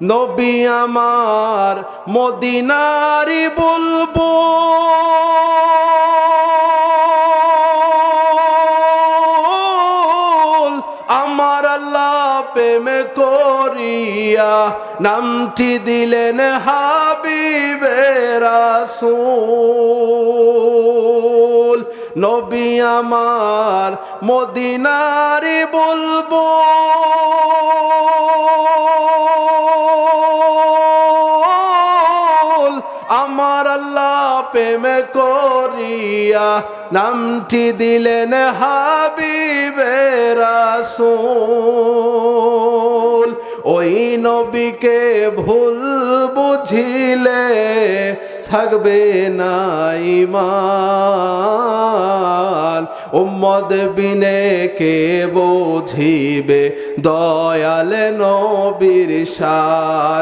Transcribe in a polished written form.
নবী আমার মদিনারি বুলবুল, আমার আল্লাহ প্রেমে করিয়া নামটি দিলেন হাবিবে রাসূল। নবী আমার মদিনারি বুলবুল, আমার আল্লাহ প্রেমে করিয়া নামটি দিলেন হাবিবে রাসূল। ওই নবীকে ভুল বুঝিলে থাকবে না ঈমান, উম্মত বিনে কে বুঝিবে দয়াল নবীর শান।